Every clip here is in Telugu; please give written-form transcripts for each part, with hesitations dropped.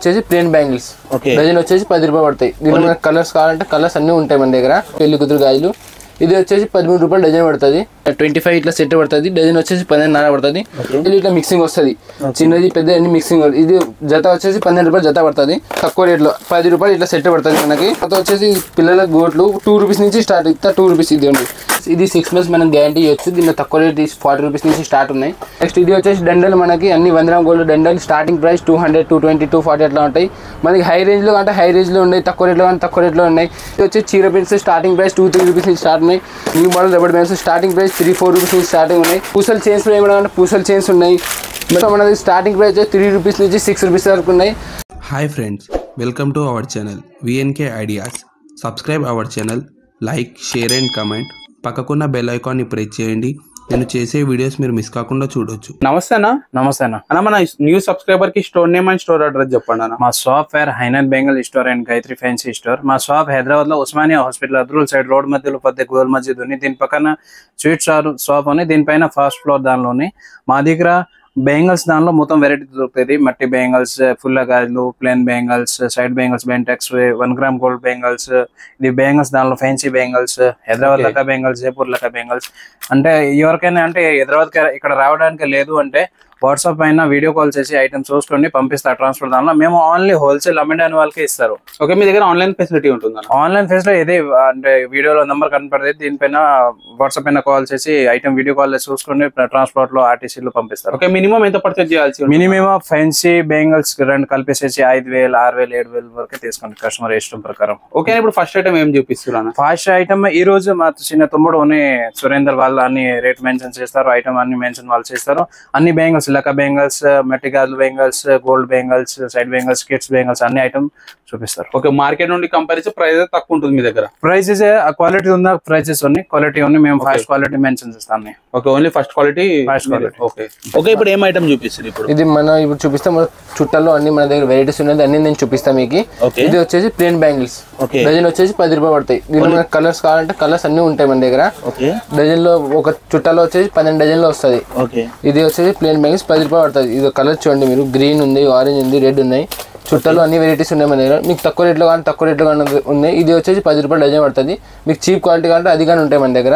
వచ్చేసి ప్లేన్ బ్యాంగిల్స్ డజన్ వచ్చేసి 10 రూపాయలు పడతాయి. దీనిలో మనకు కలర్స్ కావాలంటే కలర్స్ అన్ని ఉంటాయి మన దగ్గర. పెళ్లి కూతురు గాజులు ఇది వచ్చేసి 13 రూపాయలు డజన్ పడుతుంది. 25 ఇట్లా సెట్ పడుతుంది. డజన్ వచ్చేసి 15.5 పడుతుంది. ఇట్లా మిక్సింగ్ వస్తుంది, చిన్నది పెద్ద అన్ని మిక్సింగ్. ఇది జత వచ్చేసి 12 రూపాయలు జత పడుతుంది. తక్కువ రేట్లో 10 రూపాయలు ఇట్లా సెట్ పడుతుంది మనకి. జత వచ్చేసి పిల్లల గోట్లు 2 రూపీస్ నుంచి స్టార్ట్. ఇట్లా 2 రూపీస్ ఇది ఉంది. ఇది 6 months మనం గ్యారంటీ ఇవ్వచ్చు. దీనిలో తక్కువ రేట్ 40 రూపీస్ నుంచి స్టార్ట్ ఉన్నాయి. నెక్స్ట్ ఇది వచ్చేసి దండలు మనకి అన్ని 100 గ్రామ్ గోల్డ్ దండలు స్టార్టింగ్ ప్రైస్ 200, 220, 240 అట్లా ఉంటాయి. మనకి హై రేంజ్లో అంటే హై రేంజ్లో ఉన్నాయి, తక్కువ రేట్లో కానీ తక్కువ రేట్లో ఉన్నాయి. ఇది వచ్చి చీర పెన్స్ స్టార్టింగ్ ప్రైస్ 2-3 రూపీస్ నుంచి స్టార్ట్ ఉన్నాయి. New model rubber bands starting price 3-4 rupees నుంచి స్టార్టింగ్ ఉన్నాయి. పూసల్ చైన్స్ ఏమంటే పూసల్ చైన్స్ ఉన్నాయి. మనది స్టార్టింగ్ ప్రైస్ 3 రూపీస్ నుంచి 6 రూపీస్ వరకు ఉన్నాయి. Hi friends, welcome to our channel VNK ideas. Subscribe our channel, like, share and comment. పక్కకున్న బెల్ ఐకాన్ని ప్రెస్ చేయండి. నేను చేసే వీడియోస్ మీరు మిస్ కాకుండా చూడొచ్చు. నమస్తే అన్న మన న్యూ సబ్స్క్రైబర్ కి store name and store address చెప్పండి అన్న. మా షాప్ పేరు Hainan బెంగల్ store and Gayatri fancy store. మా షాప్ హైదరాబాద్ లో ఉస్మానియా హాస్పిటల్ అద్రూల్ సైడ్ రోడ్ మధ్యలో పెద్ద గోల్ మస్జిద్ ఉంది. దీని పక్కన స్వీట్ షాప్ ఉంది. దీనిపైన ఫస్ట్ ఫ్లోర్ దానిలోనే మా దగ్గర బెంగల్స్ దానిలో మొత్తం వెరైటీ దొరుకుతుంది. మట్టి బెంగల్స్, ఫుల్ గాజులు, plain bangles, side bangles, bentex, 1 gram gold bangles. ఇది బెంగల్స్ దానిలో ఫ్యాన్సీ బెంగల్స్, హైదరాబాద్ లకా బెంగల్స్, జైపూర్ లకా బెంగల్స్. అంటే ఎవరికైనా అంటే హైదరాబాద్ ఇక్కడ రావడానికి లేదు అంటే వాట్సాప్ పైన వీడియో కాల్ చేసి ఐటమ్ చూసుకొని పంపిస్తారు ట్రాన్స్పోర్ట్ దానిలో. మేము ఓన్లీ హోల్సేల్ అమ్మడానికి వాళ్ళకి ఇస్తారు. ఓకే, మీ దగ్గర ఆన్లైన్ ఫెసిలిటీ ఉంటుంది? ఆన్లైన్ ఫెసిలిటీ ఇదే, అంటే వీడియోలో నెంబర్ కనపడుతుంది. దీనిపైన వాట్సాప్ పైన కాల్ చేసి ఐటమ్ వీడియో కాల్ చూసుకొని ట్రాన్స్పోర్ట్ లో RTCలో పంపిస్తారు. ఓకే, మినిమం ఎంత పర్చేజ్ చేయాల్సి? మినిమం ఫ్యాన్సీ బెంగల్స్ రెండు కలిపేసేసి 5,000, 6,000, 7,000 వరకు తీసుకోండి కస్టమర్ ఇష్టం ప్రకారం. ఓకే, ఇప్పుడు ఫస్ట్ ఐటమ్ ఏం చూపిస్తున్నాను? ఫస్ట్ ఐటమ్ ఈ రోజు మా చిన్న తమ్ముడు సురేందర్ వాళ్ళు అన్ని రేట్ మెన్షన్ చేస్తారు. ఐటమ్ అన్ని మెన్షన్ వాళ్ళు చేస్తారు. అన్ని బెంగల్స్, లకా బెంగల్స్, మెట్టి గాజులు bangles, gold bangles, side bangles, kids bangles అన్ని ఐటమ్ చూపిస్తారు. ఓకే, మార్కెట్ నుండి కంపారిజన్ ప్రైస్ తక్కువ ఉంటుంది మీ దగ్గర? ప్రైసెస్ క్వాలిటీ ఉందా? ప్రైసెస్ ఉన్నాయి, క్వాలిటీ ఉన్నాయి. మేము ఫస్ట్ క్వాలిటీ మెన్షన్ చేస్తాం. Okay, only first quality. Okay, ఇప్పుడు ఏం ఐటమ్ చూపిస్తారు? ఇది ఇప్పుడు చూపిస్తాం. చుట్టాల్లో అన్ని మన దగ్గర వెరైటీస్ ఉన్నాయి, అన్ని నేను చూపిస్తాను మీకు. ఇది వచ్చేసి ప్లేన్ బ్యాంగిల్స్ డజన్ వచ్చేసి 10 రూపాయలు పడతాయి. దీనిలో మనకు కలర్స్ కావాలంటే కలర్స్ అన్ని ఉంటాయి మన దగ్గర. డజన్ లో ఒక చుట్టాలో వచ్చేసి 12 డజన్ లో వస్తుంది. ఇది వచ్చేసి ప్లేన్ బ్యాంగిల్స్ 10 రూపాయలు పడుతుంది. ఇది కలర్ చూడండి మీరు, గ్రీన్ ఉంది, ఆరెంజ్ ఉంది, రెడ్ ఉన్నాయి. చుట్టాలు అన్ని వెరైటీస్ ఉన్నాయి మన దగ్గర. మీకు తక్కువ రేట్లో కానీ తక్కువ రేట్లో కానీ ఉన్నాయి. ఇది వచ్చేసి 10 రూపాయలు డజన్ పడుతుంది. మీకు చీప్ క్వాలిటీ కంటే అది కానీ ఉంటాయి మన దగ్గర.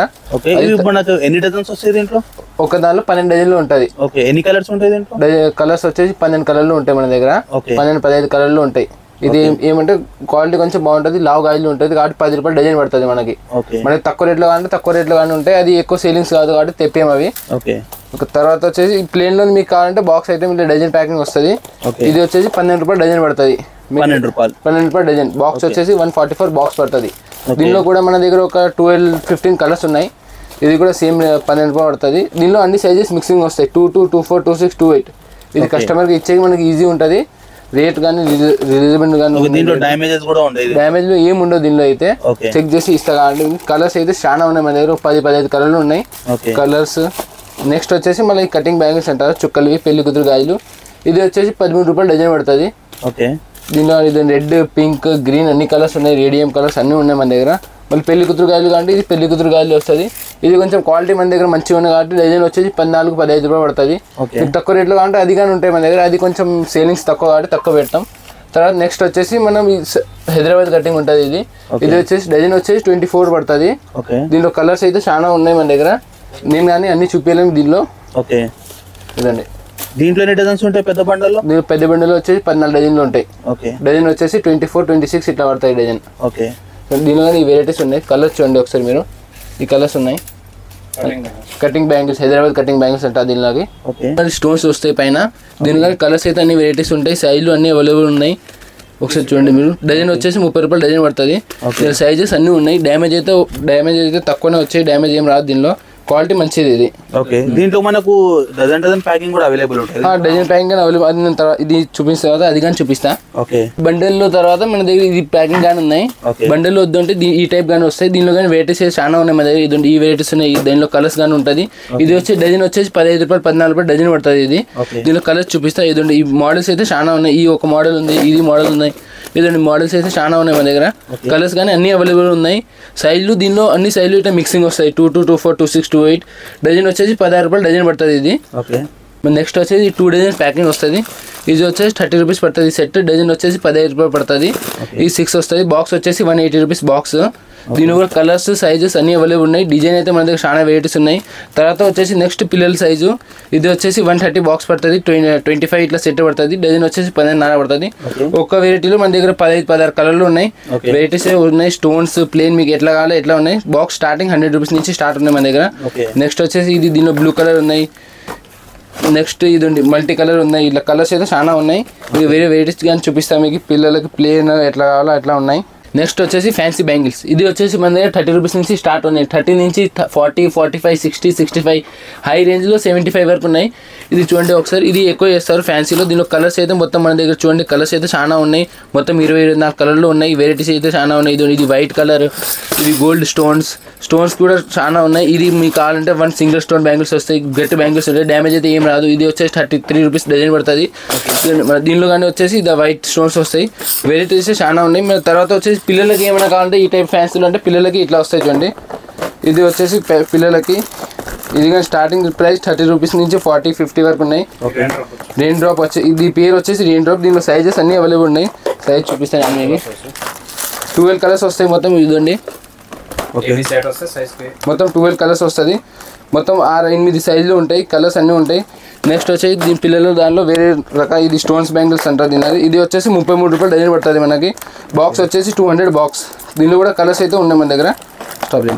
ఎన్ని డజన్స్ వస్తాయి దీంట్లో? ఒక దానిలో 12 డజన్లు ఉంటుంది. ఎన్ని కలర్స్ ఉంటాయి దీంట్లో? కలర్స్ వచ్చేసి 12 కలర్లు ఉంటాయి మన దగ్గర. 15 కలర్లు ఉంటాయి. ఇది ఏమంటే క్వాలిటీ కొంచెం బాగుంటుంది, లావు గాజులు ఉంటుంది కాబట్టి 10 రూపాయలు డజన్ పడుతుంది మనకి. తక్కువ రేట్లో కానీ తక్కువ రేట్లో కానీ ఉంటాయి. అది ఎక్కువ సేలింగ్స్ కాదు కాబట్టి తెప్పేము అవి. తర్వాత వచ్చేసి ప్లేన్ లో మీకు కావాలంటే బాక్స్ ఐటమ్ ఇట్లా డజన్ ప్యాకింగ్ వస్తుంది. ఇది వచ్చేసి 12 రూపాయలు డజన్ పడుతుంది. 12 రూపాయలు డజన్. బాక్స్ వచ్చేసి 144 బాక్స్ పడుతుంది. దీనిలో కూడా మన దగ్గర ఒక 12-15 కలర్స్ ఉన్నాయి. ఇది కూడా సేమ్ 12 రూపాయలు పడుతుంది. దీనిలో అన్ని సైజెస్ మిక్సింగ్ వస్తాయి. 22, 24, 26, 28. ఇది కస్టమర్కి ఇచ్చేది మనకి ఈజీ ఉంటుంది. రేట్ కానీ రిలీజబుల్ కానీ డ్యామేజ్ లో ఏమి ఉండదు. దీనిలో అయితే చెక్ చేసి ఇస్తా. కాబట్టి కలర్స్ అయితే చాలా ఉన్నాయి మన దగ్గర. 10-15 కలర్లు ఉన్నాయి కలర్స్. నెక్స్ట్ వచ్చేసి మళ్ళీ కటింగ్ బ్యాంగిల్స్ అంటారు, చుక్కలవి, పెళ్లి కూతురు గాజులు. ఇది వచ్చేసి 13 రూపాయలు డజన్ పడుతుంది. దీనిలో ఇది రెడ్, పింక్, గ్రీన్ అన్ని కలర్స్ ఉన్నాయి. రేడియం కలర్స్ అన్ని ఉన్నాయి మన దగ్గర. మళ్ళీ పెళ్లి కూతురు గాజులు కాబట్టి ఇది పెళ్లి కూతురు గాజులు వస్తుంది. ఇది కొంచెం క్వాలిటీ మన దగ్గర మంచిగా ఉంది కాబట్టి డజన్ వచ్చేసి 14-15 రూపాయలు పడుతుంది. మీకు తక్కువ రేట్లో కాబట్టి అది కానీ ఉంటాయి మన దగ్గర. అది కొంచెం సేలింగ్స్ తక్కువ కాబట్టి తక్కువ పెడతాం. తర్వాత నెక్స్ట్ వచ్చేసి మనం హైదరాబాద్ కటింగ్ ఉంటుంది. ఇది వచ్చేసి డజన్ వచ్చేసి 24 పడుతుంది. దీనిలో కలర్స్ అయితే చాలా ఉన్నాయి మన దగ్గర. నేను కానీ అన్ని చూపించలేము దీనిలో. ఇదండి, దీంట్లో ఎన్ని డజన్స్ ఉంటాయి? పెద్ద బండల్లో పెద్ద బండలో వచ్చేసి 14 డజన్లు ఉంటాయి. డజన్ వచ్చేసి 24, 26 ఇట్లా పడతాయి డజన్. దీనిలో ఈ వెరైటీస్ ఉన్నాయి. కలర్స్ చూడండి ఒకసారి మీరు. ఈ కలర్స్ ఉన్నాయి. Cutting bangles, Hyderabad cutting bangles అంటారు దీనిలోకి. స్టోన్స్ వస్తాయి పైన. దీనిలో కలర్స్ అయితే అన్ని వెరైటీస్ ఉంటాయి. సైజులు అన్ని అవైలబుల్ ఉన్నాయి. ఒకసారి చూడండి మీరు. డజన్ వచ్చేసి 30 రూపాయలు డజన్ పడుతుంది. సైజెస్ అన్నీ ఉన్నాయి. డ్యామేజ్ అయితే తక్కువనే వచ్చాయి. డ్యామేజ్ ఏం రాదు. దీనిలో క్వాలిటీ మంచిది ఇది. దీంట్లో మనకు డజన్ ప్యాకింగ్ కూడా అవైలబుల్ ఉంటుంది. Dozen packing available. అది నేను తర్వాత ఇది చూపిస్తా, తర్వాత అది కానీ చూపిస్తా. బండిల్లో తర్వాత మన దగ్గర ఇది ప్యాకింగ్ కానీ ఉన్నాయి. బండిల్లో వద్దంటే ఈ టైప్ కానీ వస్తాయి. దీనిలో కానీ వెరైటీస్ చాలా ఉన్నాయి మన దగ్గర. ఇది ఈ వెరైటీస్ ఉన్నాయి. దీనిలో కలర్స్ కానీ ఉంటుంది. ఇది వచ్చి డజన్ వచ్చేసి 15 రూపాయలు, 14 రూపాయలు డజన్ పడుతుంది. ఇది దీనిలో కలర్స్ చూపిస్తా. ఇది ఈ మోడల్స్ అయితే చాలా ఉన్నాయి. ఈ ఒక మోడల్ ఉంది, ఇది మోడల్ ఉన్నాయి. ఇదండి మోడల్స్ అయితే చాలా ఉన్నాయి మన దగ్గర. కలర్స్ కానీ అన్ని అవైలబుల్ ఉన్నాయి. సైజులు దీనిలో అన్ని సైజులు ఇట్లా మిక్సింగ్ వస్తాయి. 22, 24, 26, 28. డజన్ వచ్చేసి 16 రూపాయలు డజన్ పడుతుంది. ఇది నెక్స్ట్ వచ్చేసి 2 డజన్ ప్యాకింగ్ వస్తుంది. ఇది వచ్చేసి 30 రూపీస్ పడుతుంది సెట్. డజన్ వచ్చేసి 15 రూపాయలు పడుతుంది. ఈ 6 వస్తుంది. బాక్స్ వచ్చేసి 180 రూపీస్ బాక్స్. దీని కూడా కలర్స్ సైజెస్ అన్ని అవైలబుల్ ఉన్నాయి. డిజైన్ అయితే మన దగ్గర చాలా వెరైటీస్ ఉన్నాయి. తర్వాత వచ్చేసి నెక్స్ట్ పిల్లల సైజు ఇది వచ్చేసి 130 బాక్స్ పడుతుంది. 25 ఇట్లా సెట్ పడుతుంది. డజన్ వచ్చేసి 15 పడుతుంది. ఒక్క వెరైటీలో మన దగ్గర 15-16 కలర్లు ఉన్నాయి. వెరైటీస్ ఉన్నాయి. స్టోన్స్ ప్లేన్ మీకు ఎట్లా కావాలో ఎట్లా ఉన్నాయి. బాక్స్ స్టార్టింగ్ 100 రూపీస్ నుంచి స్టార్ట్ ఉన్నాయి మన దగ్గర. నెక్స్ట్ వచ్చేసి ఇది దీనిలో బ్లూ కలర్ ఉన్నాయి. నెక్స్ట్ ఇది ఉంది మల్టీ కలర్ ఉన్నాయి. ఇట్లా కలర్స్ అయితే చాలా ఉన్నాయి. ఇది వేరే వెరైటీస్ కానీ చూపిస్తాను మీకు. పిల్లలకి ప్లేన్ ఎట్లా కావాలో అట్లా ఉన్నాయి. నెక్స్ట్ వచ్చేసి ఫ్యాన్సీ బ్యాంగిల్స్. ఇది వచ్చేసి మన దగ్గర 30 రూపీస్ నుంచి స్టార్ట్ ఉన్నాయి. 30 నుంచి 40, 45, 60, 65 హై రేంజ్లో 75 వరకు ఉన్నాయి. ఇది చూడండి ఒకసారి. ఇది ఎక్కువ చేస్తారు ఫ్యాన్సీలో. దీనిలో కలర్స్ అయితే మొత్తం మన దగ్గర చూడండి కలర్స్ అయితే చాలా ఉన్నాయి. మొత్తం 24 కలర్లు ఉన్నాయి. వెరైటీస్ అయితే చాలా ఉన్నాయి. ఇది వైట్ కలర్, ఇది గోల్డ్ స్టోన్స్ కూడా చాలా ఉన్నాయి. ఇది మీకు కావాలంటే 1 సింగిల్ స్టోన్ బ్యాంగిల్స్ వస్తాయి. గట్టి బ్యాంగిల్స్ ఉంటాయి. డ్యామేజ్ అయితే ఏం రాదు. ఇది వచ్చేసి 33 రూపీస్ డజన్ పడుతుంది. దీనిలో కానీ వచ్చేసి ఇది వైట్ స్టోన్స్ వస్తాయి. వెరైటీస్ చాలా ఉన్నాయి. మన తర్వాత వచ్చేసి పిల్లలకి ఏమైనా కావాలంటే ఈ టైప్ ఫ్యాన్సీలు అంటే పిల్లలకి ఇట్లా వస్తాయి చూడండి. ఇది వచ్చేసి పిల్లలకి ఇది కానీ స్టార్టింగ్ ప్రైస్ 30 రూపీస్ నుంచి 40, 50 వరకు ఉన్నాయి. రెయిన్ డ్రాప్ వచ్చి ఇది పేరు వచ్చేసి రెయిన్ డ్రాప్. దీనిలో సైజెస్ అన్నీ అవైలబుల్ ఉన్నాయి. సైజ్ చూపిస్తాను అన్నీ. 12 కలర్స్ వస్తాయి మొత్తం. ఇదండి మొత్తం 12 కలర్స్ వస్తుంది. మొత్తం 6-8 సైజులు ఉంటాయి. కలర్స్ అన్నీ ఉంటాయి. నెక్స్ట్ వచ్చేసి దీని పిల్లలు దానిలో వేరే రకాల ఇది స్టోన్స్ బ్యాంగిల్స్ అంటారు దీని. ఇది వచ్చేసి 33 రూపాయలు డజన్ పడుతుంది మనకి. బాక్స్ వచ్చేసి 200 బాక్స్. దీనిలో కూడా కలర్స్ అయితే ఉన్నాయి మన దగ్గర. స్టాప్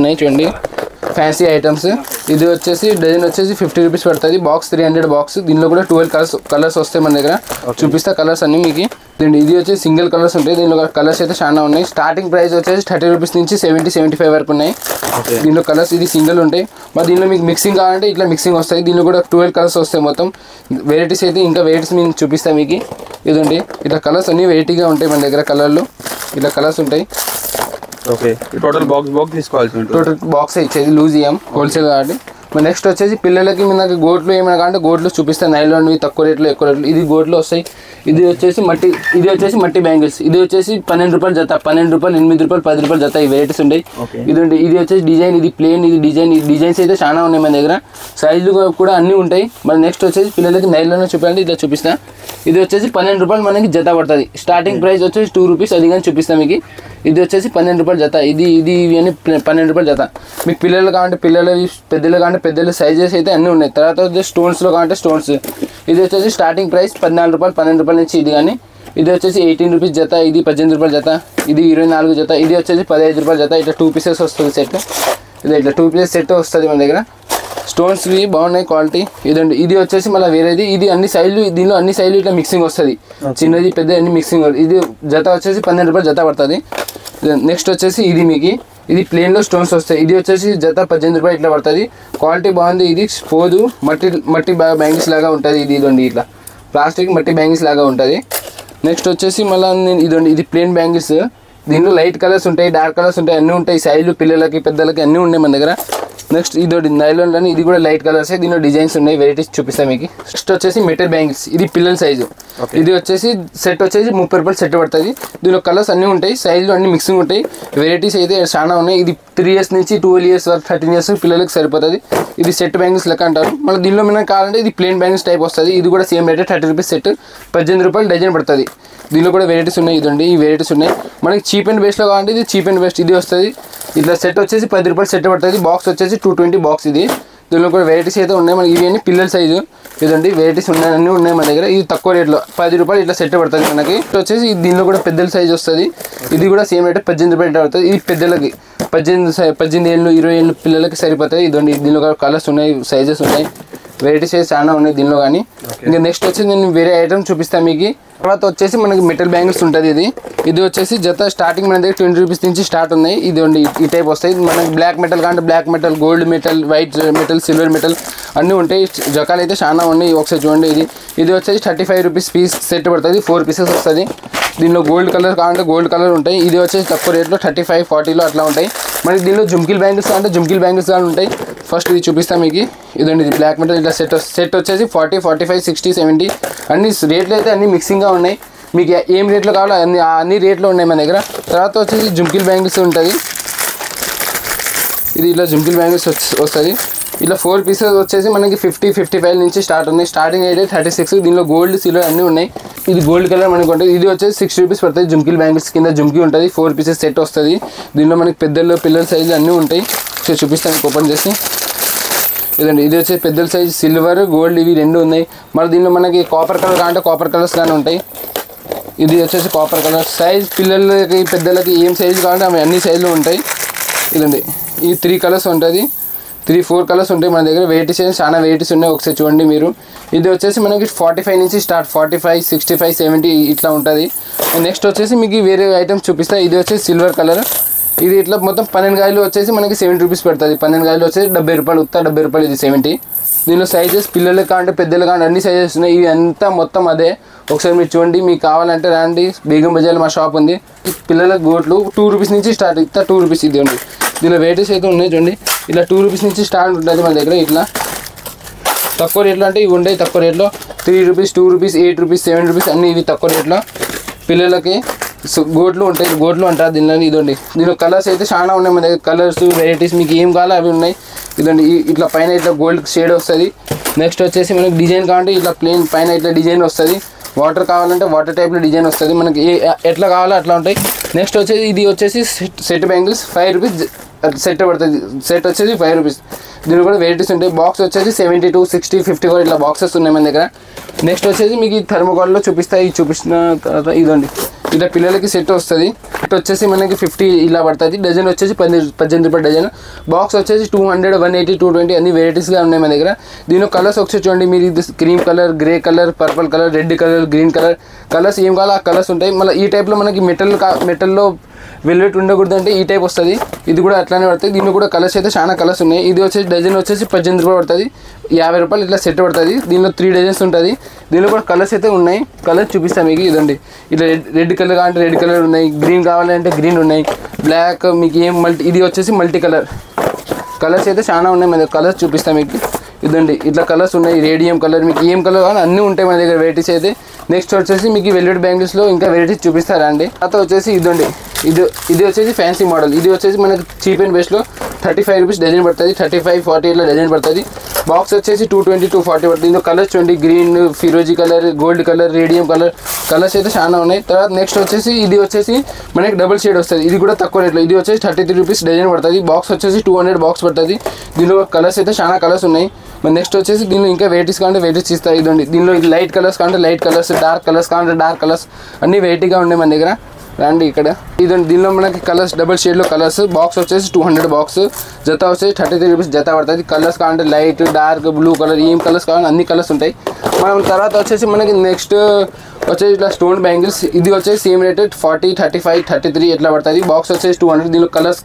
ఉన్నాయి చూడండి ఫ్యాన్సీ ఐటమ్స్. ఇది వచ్చేసి డజన్ వచ్చేసి 50 రూపీస్ పడుతుంది. Box 300 box. దీనిలో కూడా 12 కలర్స్ వస్తాయి మన దగ్గర. చూపిస్తా కలర్స్ అన్ని మీకు. ఇది వచ్చేసి సింగిల్ కలర్స్ ఉంటాయి. దీనిలో కలర్స్ అయితే చాలా ఉన్నాయి. స్టార్టింగ్ ప్రైస్ వచ్చేసి 30 రూపీస్ నుంచి 70, 75 వరకు ఉన్నాయి. దీనిలో కలర్స్ ఇది సింగిల్ ఉంటాయి. మరి దీనిలో మీకు మిక్సింగ్ కావాలంటే ఇట్లా మిక్సింగ్ వస్తాయి. దీనిలో కూడా 12 కలర్స్ వస్తాయి మొత్తం. వెరైటీస్ అయితే ఇంకా వెరైటీస్ మేము చూపిస్తాను మీకు. ఇదండి ఇట్లా కలర్స్ అన్ని వెరైటీగా ఉంటాయి మన దగ్గర. కలర్లు ఇట్లా కలర్స్ ఉంటాయి. ఓకే టోటల్ బాక్స్ తీసుకోవాల్సి ఉంటుంది. టోటల్ బాక్స్ ఇచ్చేది లూజ్ ఇయ్యాం హోల్సేల్ కాబట్టి. నెక్స్ట్ వచ్చేసి పిల్లలకి నాకు గోట్లు ఏమైనా కావాలంటే గోట్లు చూపిస్తాను. నైలాన్వి తక్కువ రేట్లో ఎక్కువ రేట్లు. ఇది గోట్లు వస్తాయి. ఇది వచ్చేసి మట్టి బ్యాంగిల్స్. ఇది వచ్చేసి 12 రూపాయలు జత. 12 రూపాయలు, 8 రూపాయలు, 10 రూపాయలు జత. ఈ వెరైటీస్ ఉంటాయి. ఇది వచ్చేసి డిజైన్. ఇది ప్లేన్. ఇది డిజైన్. ఈ డిజైన్స్ అయితే చాలా ఉన్నాయి మన దగ్గర. సైజులు కూడా అన్నీ ఉంటాయి. మరి నెక్స్ట్ వచ్చేసి పిల్లలకి నైలాన్ చూపించాలంటే ఇట్లా చూపిస్తా. ఇది వచ్చేసి 12 రూపాయలు మనకి జత పడుతుంది. స్టార్టింగ్ ప్రైస్ వచ్చేసి 2 రూపీస్. అది కానీ చూపిస్తాను మీకు. ఇది వచ్చేసి 12 రూపాయలు జత. ఇది అని 12 రూపాయలు జత. మీకు పిల్లలు కావాలంటే పిల్లలు, పెద్దలు కావాలంటే పెద్దలు సైజెస్ అయితే అన్నీ ఉన్నాయి. తర్వాత వచ్చేసి స్టోన్స్లో కావాలంటే స్టోన్స్. ఇది వచ్చేసి స్టార్టింగ్ ప్రైస్ 14 రూపాయలు, 12 రూపాయల నుంచి. ఇది కానీ ఇది వచ్చేసి 18 రూపీస్ జత. ఇది 18 రూపాయల జత. ఇది 24 జత. ఇది వచ్చేసి 15 రూపాయల జత. ఇట్లా 2 పీసెస్ వస్తుంది సెట్. ఇట్లా 2 పీసెస్ సెట్ వస్తుంది మన దగ్గర. స్టోన్స్వి బాగున్నాయి క్వాలిటీ. ఇదండి ఇది వచ్చేసి మళ్ళీ వేరేది. ఇది అన్ని సైజులు. దీనిలో అన్ని సైజులు ఇట్లా మిక్సింగ్ వస్తుంది. చిన్నది పెద్ద అన్ని మిక్సింగ్. ఇది జత వచ్చేసి 12 రూపాయలు జత పడుతుంది. నెక్స్ట్ వచ్చేసి ఇది మీకు ఇది ప్లేన్లో స్టోన్స్ వస్తాయి. ఇది వచ్చేసి జత 18 రూపాయలు ఇట్లా పడుతుంది. క్వాలిటీ బాగుంది. ఇది పోదు. మట్టి బ్యాంగిల్స్ లాగా ఉంటుంది. ఇదండి ఇట్లా ప్లాస్టిక్ మట్టి బ్యాంగిల్స్ లాగా ఉంటుంది. నెక్స్ట్ వచ్చేసి మళ్ళీ ఇదండి ఇది ప్లేన్ బ్యాంగిల్స్. దీనిలో లైట్ కలర్స్ ఉంటాయి, డార్క్ కలర్స్ ఉంటాయి, అన్నీ ఉంటాయి. సైజులు పిల్లలకి పెద్దలకి అన్నీ ఉన్నాయి మన దగ్గర. నెక్స్ట్ ఇది నైలాన్ అని. ఇది కూడా లైట్ కలర్స్. దీనిలో డిజైన్స్ ఉన్నాయి. వెరైటీస్ చూపిస్తాను మీకు. నెక్స్ట్ వచ్చేసి మెటల్ బ్యాంగిల్స్. ఇది పిల్లల సైజు. ఇది వచ్చేసి సెట్ వచ్చేసి 30 రూపాయలు సెట్ పడుతుంది. దీనిలో కలర్స్ అన్నీ ఉంటాయి. సైజులు అన్ని మిక్సింగ్ ఉంటాయి. వెరైటీస్ అయితే చాలా ఉన్నాయి. ఇది 3 ఇయర్స్ నుంచి 12 ఇయర్స్ వరకు 13 ఇయర్స్ పిల్లలకి సరిపోతుంది. ఇది సెట్ బ్యాంగిల్స్ లెక్క అంటారు. మళ్ళీ దీనిలో మనకు కావాలంటే ఇది ప్లేన్ బ్యాంగిల్స్ టైప్ వస్తుంది. ఇది కూడా సేమ్ రేట్ 30 రూపీస్ సెట్. 18 రూపాయలు డజన్ పడుతుంది. దీనిలో కూడా వెరైటీస్ ఉన్నాయి. ఇదండి ఈ వెరైటీస్ ఉన్నాయి. మనకి చీప్ అండ్ బెస్ట్లో కావాలంటే ఇది చీప్ అండ్ బెస్ట్ ఇది వస్తుంది. ఇట్లా సెట్ వచ్చేసి 10 రూపాయలు సెట్ పడుతుంది. బాక్స్ వచ్చేసి 220 బాక్స్. ఇది దీనిలో కూడా వెరైటీస్ అయితే ఉన్నాయి మనకి. ఇవి అన్ని పిల్లల సైజు. ఇదండి వెరైటీస్ అన్నీ ఉన్నాయి మన దగ్గర. ఇది తక్కువ రేట్లో 10 రూపాయలు ఇట్లా సెట్ పడుతుంది మనకి. వచ్చేసి దీనిలో కూడా పెద్దల సైజు వస్తుంది. ఇది కూడా సేమ్ రేట్ 18 రూపాయలు పడుతుంది. ఇది పెద్దలకి 18 ఏళ్ళు 20 ఏళ్ళు పిల్లలకి సరిపోతాయి. ఇదండి దీనిలో కూడా కలర్స్ ఉన్నాయి, సైజెస్ ఉన్నాయి, వెరైటీస్ అయితే చాలా ఉన్నాయి దీనిలో. కానీ ఇంకా నెక్స్ట్ వచ్చి నేను వేరే ఐటమ్ చూపిస్తాను మీకు. తర్వాత వచ్చేసి మనకి మెటల్ బ్యాంగిల్స్ ఉంటుంది. ఇది వచ్చేసి జత స్టార్టింగ్ మన దగ్గర 20 రూపీస్ నుంచి స్టార్ట్ ఉన్నాయి. ఇది ఈ టైప్ వస్తాయి. మనకి బ్లాక్ మెటల్ కాంటే black metal, gold metal, white metal, silver metal అన్నీ ఉంటాయి. జకాలు అయితే చాలా ఉన్నాయి. ఒకసారి చూడండి. ఇది వచ్చేసి 35 రూపీస్ పీస్ సెట్ పడుతుంది. 4 పీసెస్ వస్తుంది. దీనిలో గోల్డ్ కలర్ కావాలంటే గోల్డ్ కలర్ ఉంటాయి. ఇది వచ్చేసి తక్కువ రేట్లో 35, 40లో అట్లా ఉంటాయి. మనకి దీనిలో జుమ్కిల్ బ్యాంగిల్స్ అంటే జుమ్కిల్ బ్యాంగిల్స్ కానీ ఉంటాయి. ఫస్ట్ ఇది చూపిస్తాను మీకు. ఇదండి ఇది బ్లాక్ మెటల్. ఇట్లా సెట్ వచ్చేసి 40, 45, 60, 70 అన్ని రేట్లు అయితే అన్ని మిక్సింగ్గా ఉన్నాయి. మీకు ఏం రేట్లో కావాలో అన్ని రేట్లో ఉన్నాయి మన దగ్గర. తర్వాత వచ్చేసి జుమ్కిల్ బ్యాంగిల్స్ ఉంటుంది. ఇది ఇట్లా జుమ్కిల్ బ్యాంగిల్స్ వస్తుంది. ఇలా 4 పీసెస్ వచ్చేసి మనకి 50-55 నుంచి స్టార్ట్ ఉన్నాయి. స్టార్టింగ్ అయితే 36. దీనిలో గోల్డ్ సిల్వర్ అన్నీ ఉన్నాయి. ఇది గోల్డ్ కలర్ మనకు ఉంటుంది. ఇది వచ్చేసి 60 రూపీస్ పడుతుంది. జుమ్కిల్ బ్యాంగిల్స్ కింద జుమ్కి ఉంటుంది. 4 పీసెస్ సెట్ వస్తుంది. దీనిలో మనకి పెద్దలు పిల్లల సైజు అన్నీ ఉంటాయి. సో చూపిస్తాను ఓపెన్ చేసి. ఇదండి ఇది వచ్చేసి పెద్దల సైజ్ సిల్వర్ గోల్డ్ ఇవి రెండు ఉన్నాయి. మరి దీనిలో మనకి కాపర్ కలర్ కావాలంటే కాపర్ కలర్స్ కానీ ఉంటాయి. ఇది వచ్చేసి కాపర్ కలర్ సైజ్ పిల్లలకి పెద్దలకి ఏం సైజు కావాలంటే అవి అన్ని సైజులు ఉంటాయి. ఇదండి ఈ 3 కలర్స్ ఉంటుంది. 3-4 కలర్స్ ఉంటాయి మన దగ్గర. వెయిటీస్ చాలా వెయిటీస్ ఉన్నాయి. ఒకసారి చూడండి మీరు. ఇది వచ్చేసి మనకి 45 నుంచి స్టార్ట్ 45, 65, 70 ఇట్లా ఉంటుంది. నెక్స్ట్ వచ్చేసి మీకు వేరే ఐటమ్స్ చూపిస్తాయి. ఇది వచ్చేసి సిల్వర్ కలర్. ఇది ఇట్లా మొత్తం 12 కాయలు వచ్చేసి మనకి 70 రూపీస్ పడుతుంది. 12 కాయలు వచ్చేసి 70 రూపాయలు. ఉత్తా 70 రూపాయలు. ఇది 70. దీనిలో సైజెస్ పిల్లలకి కాంటే పెద్దలు కాంటే అన్ని సైజెస్ ఉన్నాయి. ఇవి అంతా మొత్తం అదే. ఒకసారి మీరు చూడండి. మీకు కావాలంటే రండి. బేగం బజార్లో మా షాప్ ఉంది. పిల్లల గోట్లు 2 రూపీస్ నుంచి స్టార్ట్. ఇట్లా 2 రూపీస్ ఇది ఉంది. దీనిలో వెయిటేజ్ అయితే ఉన్నాయి చూడండి. ఇలా 2 రూపీస్ నుంచి స్టార్ట్ ఉంటుంది మన దగ్గర. ఇట్లా తక్కువ రేట్లో అంటే ఇవి ఉంటాయి. తక్కువ రేట్లో 3 రూపీస్, 2 రూపీస్, 8 రూపీస్, 7 రూపీస్ అన్నీ ఇవి తక్కువ రేట్లో పిల్లలకి గోట్లు ఉంటాయి. గోట్లు అంటారు దీనిలో. ఇదండి దీనిలో కలర్స్ అయితే చాలా ఉన్నాయి మన దగ్గర. కలర్స్ వెరైటీస్ మీకు ఏం కావాలో అవి ఉన్నాయి. ఇదండి ఇట్లా పైన ఇట్లా గోల్డ్ షేడ్ వస్తుంది. నెక్స్ట్ వచ్చేసి మనకి డిజైన్ కావాలంటే ఇట్లా ప్లెయిన్ పైన ఇట్లా డిజైన్ వస్తుంది. వాటర్ కావాలంటే వాటర్ టైప్లో డిజైన్ వస్తుంది. మనకి ఎట్లా కావాలో అట్లా ఉంటాయి. నెక్స్ట్ వచ్చేసి ఇది వచ్చేసి సెట్ బ్యాంగిల్స్ 5 రూపీస్ సెట్ పడుతుంది. సెట్ వచ్చేసి 5 రూపీస్. దీనిలో కూడా వెరైటీస్ ఉంటాయి. బాక్స్ వచ్చేసి 72, 60, 54 ఇట్లా బాక్సెస్ ఉన్నాయి మన దగ్గర. నెక్స్ట్ వచ్చేసి మీకు ఈ థర్మోకాల్లో చూపిస్తాయి. చూపించిన తర్వాత ఇదండి ఇట్లా పిల్లలకి సెట్ వస్తుంది. సెట్ వచ్చేసి మనకి 50 ఇలా పడుతుంది. డజన్ వచ్చేసి 18 రూపాయలు డజన్. బాక్స్ వచ్చేసి 200, 180, 220 అన్ని వెరైటీస్గా ఉన్నాయి మన దగ్గర. దీనిలో కలర్స్ ఒకసారి చూడండి మీరు. ఇది cream colour, grey colour, purple colour, red colour, green colour colours ఏం కావాలో ఆ కలర్స్ ఉంటాయి. మళ్ళీ ఈ టైప్లో మనకి మెటల్లో వెల్వెట్ ఉండకూడదు అంటే ఈ టైప్ వస్తుంది. ఇది కూడా అట్లానే పడుతుంది. దీనిలో కూడా కలర్స్ అయితే చాలా కలర్స్ ఉన్నాయి. ఇది వచ్చేసి డజన్ వచ్చేసి 18 రూపాయలు పడుతుంది. 50 రూపాయలు ఇట్లా సెట్ పడుతుంది. దీనిలో 3 డజన్స్ ఉంటుంది. దీనిలో కూడా కలర్స్ అయితే ఉన్నాయి. కలర్స్ చూపిస్తాను మీకు. ఇదండి ఇట్లా రెడ్ కలర్ కావాలంటే రెడ్ కలర్ ఉన్నాయి. గ్రీన్ కావాలంటే గ్రీన్ ఉన్నాయి. బ్లాక్ మీకు ఏం ఇది వచ్చేసి మల్టీ కలర్ కలర్స్ అయితే చాలా ఉన్నాయి మన దగ్గర. కలర్స్ చూపిస్తాను మీకు. ఇదండి ఇట్లా కలర్స్ ఉన్నాయి. రేడియం కలర్ మీకు ఏం కలర్ కావాలి అన్నీ ఉంటాయి మన దగ్గర వెరైటీస్ అయితే. నెక్స్ట్ వచ్చేసి మీకు వెల్వెట్ బ్యాంగిల్స్లో ఇంకా వెరైటీస్ చూపిస్తారా అండి. తర్వాత వచ్చేసి ఇదండి ఇది వచ్చేసి ఫ్యాన్సీ మోడల్. ఇది వచ్చేసి మనకి చీప్ అండ్ బెస్ట్లో 35 రూపీస్ డజన్ పడుతుంది. 35, 40 ఇట్లా డజన్ పడుతుంది. బాక్స్ వచ్చేసి 220, 240 పడుతుంది. ఇందులో కలర్స్ చూడండి. గ్రీన్, ఫిరోజీ colour, gold colour, radium colour colours అయితే చాలా ఉన్నాయి. తర్వాత నెక్స్ట్ వచ్చేసి ఇది వచ్చేసి మనకి డబుల్ షేడ్ వస్తుంది. ఇది కూడా తక్కువ రేట్లో. ఇది వచ్చేసి 33 రూపీస్ డజన్ పడుతుంది. బాక్స్ వచ్చేసి 200 బాక్స్ పడుతుంది. దీనిలో కలర్స్ అయితే చాలా కలర్స్ ఉన్నాయి. మరి నెక్స్ట్ వచ్చేసి దీనిలో ఇంకా వెరైటీస్ కావాలంటే వెరైటీస్ ఇస్తాయి. ఇదండి దీనిలో లైట్ కలర్స్ కావాలంటే లైట్ కలర్స్, డార్క్ కలర్స్ కావాలంటే డార్క్ కలర్స్ అన్నీ వెరైటీగా ఉన్నాయి మన దగ్గర. రండి ఇక్కడ. ఇదండి దీనిలో మనకి కలర్స్ డబుల్ షేడ్లో కలర్స్. బాక్స్ వచ్చేసి 200 బాక్స్. జత వచ్చేసి 33 రూపీస్ జత పడుతుంది. కలర్స్ కావాలంటే లైట్, డార్క్, బ్లూ కలర్ ఏం కలర్స్ కావాలంటే అన్ని కలర్స్ ఉంటాయి. మనం తర్వాత వచ్చేసి మనకి నెక్స్ట్ వచ్చేసి ఇట్లా స్టోన్ బ్యాంగిల్స్. ఇది వచ్చేసి సేమ్ రేట్ 40, 35, 33 ఎట్లా పడుతుంది. బాక్స్ వచ్చేసి 200. దీనిలో కలర్స్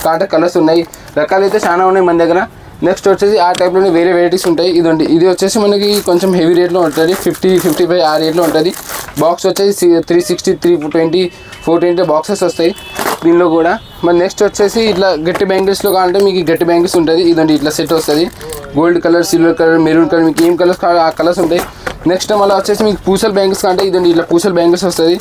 కావాలంటే కలర్స్ ఉన్నాయి. రకాలు అయితే చాలా ఉన్నాయి మన దగ్గర. నెక్స్ట్ వచ్చేసి ఆ టైప్లోనే వేరే వెరైటీస్ ఉంటాయి. ఇదండి ఇది వచ్చేసి మనకి కొంచెం హెవీ రేట్లో ఉంటుంది. 50, 55 ఆ రేట్లో ఉంటుంది. బాక్స్ వచ్చేసి 360, 320, 420 బాక్సెస్ వస్తాయి దీనిలో కూడా. మరి నెక్స్ట్ వచ్చేసి ఇట్లా గట్టి బ్యాంగిల్స్లో కావాలంటే మీకు గట్టి బ్యాంగిల్స్ ఉంటుంది. ఇదండి ఇట్లా సెట్ వస్తుంది. Gold colour, silver colour, maroon colour మీకు ఏం కలర్స్ కావాలో ఆ కలర్స్ ఉంటాయి. నెక్స్ట్ మళ్ళీ వచ్చేసి మీకు పూసల్ బ్యాంగిల్స్ కావాలంటే ఇదండి ఇట్లా పూసల్ బ్యాంగిల్స్ వస్తుంది.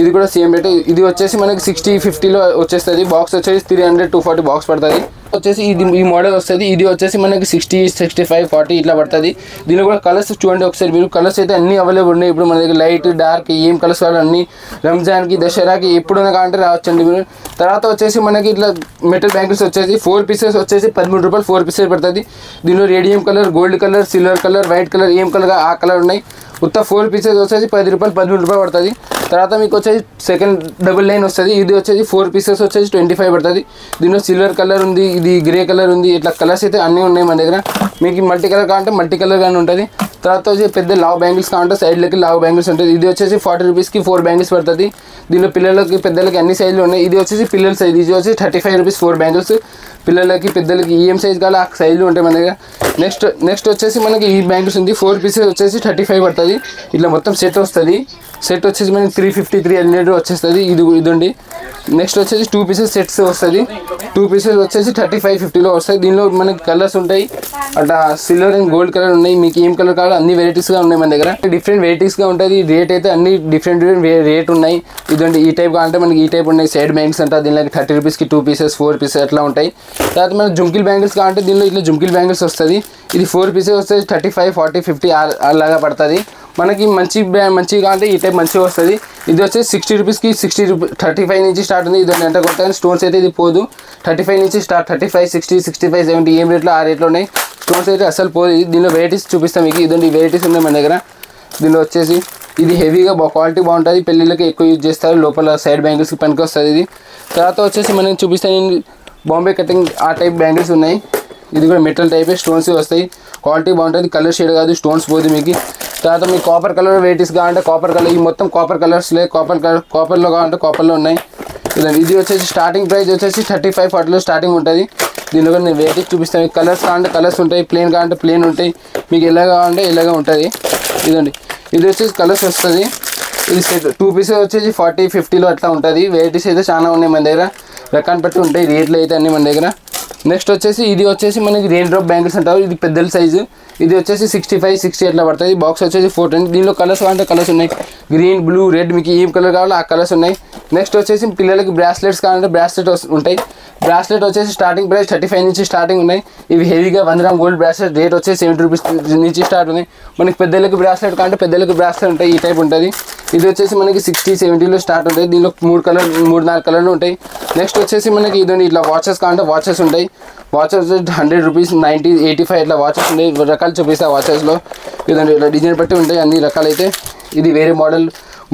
ఇది కూడా సేమ్ రేట్. ఇది వచ్చేసి మనకి 60, 50లో వచ్చేస్తుంది. బాక్స్ వచ్చేసి 300, 240 బాక్స్ పడుతుంది. వచ్చేసి ఈ మోడల్ వస్తుంది. ఇది వచ్చేసి మనకి 60, 65, 40 ఇట్లా పడుతుంది. దీనిలో కూడా కలర్స్ చూడండి ఒకసారి మీరు. కలర్స్ అయితే అన్ని అవైలబుల్ ఉన్నాయి ఇప్పుడు మన దగ్గర. లైట్, డార్క్ ఏం కలర్స్ కావాలి అన్ని. రంజాన్కి, దసరాకి ఎప్పుడైనా కావాలంటే రావచ్చండి మీరు. తర్వాత వచ్చేసి మనకి ఇట్లా మెటల్ బ్యాంగిల్స్ వచ్చేసి 4 పీసెస్ వచ్చేసి 13 రూపాయలు 4 పీసెస్ పడుతుంది. దీనిలో radium colour, gold colour, silver colour, white colour ఏం కలర్ ఆ కలర్ ఉన్నాయి. ఉత్త 4 పీసెస్ వచ్చేసి 10 రూపాయలు, 13 రూపాయలు పడుతుంది. తర్వాత మీకు వచ్చేసి సెకండ్ డబుల్ లైన్ వస్తుంది. ఇది వచ్చేసి 4 పీసెస్ వచ్చేసి 25 పడుతుంది. దీనిలో సిల్వర్ కలర్ ఉంది, ఇది గ్రే కలర్ ఉంది. ఇట్లా కలర్స్ అయితే అన్నీ ఉన్నాయి మన దగ్గర. మీకు మల్టీ కలర్ కావాలంటే మల్టీ కలర్ కానీ ఉంటుంది. తర్వాత వచ్చి పెద్ద లావ్ బ్యాంగిల్స్ కావాలంటే సైడ్లకి లావ్ బ్యాంగిల్స్ ఉంటుంది. ఇది వచ్చేసి 40 రూపీస్కి 4 బ్యాంగిల్స్ పడుతుంది. దీనిలో పిల్లలకి పెద్దలకి అన్ని సైజులు ఉన్నాయి. ఇది వచ్చేసి పిల్లల సైజ్. ఇది వచ్చి 35 రూపీస్ 4 బ్యాంగిల్స్. పిల్లలకి పెద్దలకి ఏం సైజ్ కావాలో ఆ సైజులు ఉంటాయి మన దగ్గర. నెక్స్ట్ వచ్చేసి మనకి ఈ బ్యాంగిల్స్ ఉంది. 4 పీసెస్ వచ్చేసి 35 పడుతుంది. ఇట్లా మొత్తం సెట్ వస్తుంది. సెట్ వచ్చేసి మనకి 350, 300 వచ్చేస్తుంది. ఇదండి నెక్స్ట్ వచ్చేసి 2 పీసెస్ సెట్స్ వస్తుంది. 2 పీసెస్ వచ్చేసి 35-50లో వస్తాయి. దీనిలో మనకి కలర్స్ ఉంటాయి, అట్లా సిల్వర్ అండ్ గోల్డ్ కలర్ ఉన్నాయి. మీకు ఏం కలర్ కావాలో అన్ని వెరైటీస్గా ఉన్నాయి మన దగ్గర. డిఫరెంట్ వెరైటీస్గా ఉంటుంది. రేట్ అయితే అన్ని డిఫరెంట్ రేట్ ఉన్నాయి. ఇదండి ఈ టైప్ అంటే మనకి ఈ టైప్ ఉన్నాయి. సైడ్ బ్యాంగిల్స్ అంటే దీనిలో 30 రూపీస్కి 2 పీసెస్ 4 పీసెస్ అట్లా ఉంటాయి. తర్వాత మనకి జుమ్కిల్ బ్యాంగిల్స్ కావాలంటే దీనిలో ఇట్లా జుమ్కిల్ బ్యాంగిల్స్ వస్తుంది. ఇది 4 పీసెస్ వస్తుంది. 35, 40, 50 అలాగా పడుతుంది. మనకి మంచిగా అంటే ఈ టైప్ మంచిగా వస్తుంది. ఇది వచ్చేసి 60 రూపీస్కి 35 నుంచి స్టార్ట్ ఉంది. ఇది ఎంత కొత్త స్టోన్స్ అయితే ఇది పోదు. 35 నుంచి స్టార్ట్ 35, 60, 65, 70 ఏం రేట్లో ఆ రేట్లో ఉన్నాయి. స్టోన్స్ అయితే అసలు పోదు. దీనిలో వెరైటీస్ చూపిస్తాం మీకు. ఇదండి వెరైటీస్ ఉన్నాయి మన దగ్గర. దీనిలో వచ్చేసి ఇది హెవీగా క్వాలిటీ బాగుంటుంది. పెళ్ళిళ్ళకి ఎక్కువ యూజ్ చేస్తారు. లోపల సైడ్ బ్యాంగిల్స్కి పనికి వస్తుంది ఇది. తర్వాత వచ్చేసి మనం చూపిస్తాను బాంబే కటింగ్ ఆ టైప్ బ్యాంగిల్స్ ఉన్నాయి. ఇది కూడా మెటల్ టైపే, స్టోన్స్ వస్తాయి. క్వాలిటీ బాగుంటుంది. కలర్ షేడ్ కాదు, స్టోన్స్ పోదు మీకు. తర్వాత మీకు కాపర్ కలర్ వెరైటీస్ కావాలంటే కాపర్ కలర్, ఈ మొత్తం కాపర్ కలర్స్లే. కాపర్లో కావాలంటే కాపర్లో ఉన్నాయి. ఇది వచ్చేసి స్టార్టింగ్ ప్రైస్ వచ్చేసి 35, 40లో స్టార్టింగ్ ఉంటుంది. దీనిలో కూడా నేను వెరైటీస్ చూపిస్తాను. కలర్స్ కావాలంటే కలర్స్ ఉంటాయి, ప్లేన్ కావాలంటే ప్లేన్ ఉంటాయి. మీకు ఎలా కావాలంటే ఇలాగా ఉంటుంది. ఇదండి ఇది వచ్చేసి కలర్స్ వస్తుంది. ఇది సెట్ 2 పీసెస్ వచ్చేసి 40, 50లో అట్లా ఉంటుంది. వెరైటీస్ అయితే చాలా ఉన్నాయి మన దగ్గర. రకాన్ని బట్టి ఉంటాయి. రేట్లు అయితే అన్నీ మన దగ్గర. నెక్స్ట్ వచ్చేసి ఇది వచ్చేసి మనకి రెయిన్ డ్రాప్ బ్యాంగిల్స్ అంటారు. ఇది పెద్దల సైజు. ఇది వచ్చేసి 65, 60 అట్లా పడుతుంది. బాక్స్ వచ్చేసి 420. దీనిలో కలర్స్ కావాలంటే కలర్స్ ఉన్నాయి. గ్రీన్, బ్లూ, రెడ్ మీకు ఏం కలర్ కావాలో ఆ కలర్స్ ఉన్నాయి. నెక్స్ట్ వచ్చేసి పిల్లలకి బ్రాస్లెట్స్ కావాలంటే బ్రాస్లెట్ ఉంటాయి. బ్రాస్లెట్ వచ్చేసి స్టార్టింగ్ ప్రైస్ 35 నుంచి స్టార్టింగ్ ఉన్నాయి. ఇవి హెవీగా 1 గ్రామ్ గోల్డ్ బ్రాస్లెట్ రేట్ వచ్చేసి 70 రూపీస్ నుంచి స్టార్ట్ ఉన్నాయి. మనకి పెద్దలకి బ్రాస్లెట్ కావాలంటే పెద్దలకి బ్రాస్లెట్ ఉంటాయి. ఈ టైప్ ఉంటుంది. ఇది వచ్చేసి మనకి 60, 70లో స్టార్ట్ ఉంటాయి. దీనిలో 3-4 కలర్లు ఉంటాయి. నెక్స్ట్ వచ్చేసి మనకి ఇదండి ఇట్లా వాచెస్ కావాలంటే వాచెస్ ఉంటాయి. వాచెస్ 100 రూపీస్, 90, 85 ఇట్లా వాచెస్ ఉంటాయి. రకాలు చూపిస్తా వాచెస్లో. ఇదండి ఇట్లా డిజైన్ బట్టి ఉంటాయి అన్ని రకాలైతే. ఇది వేరే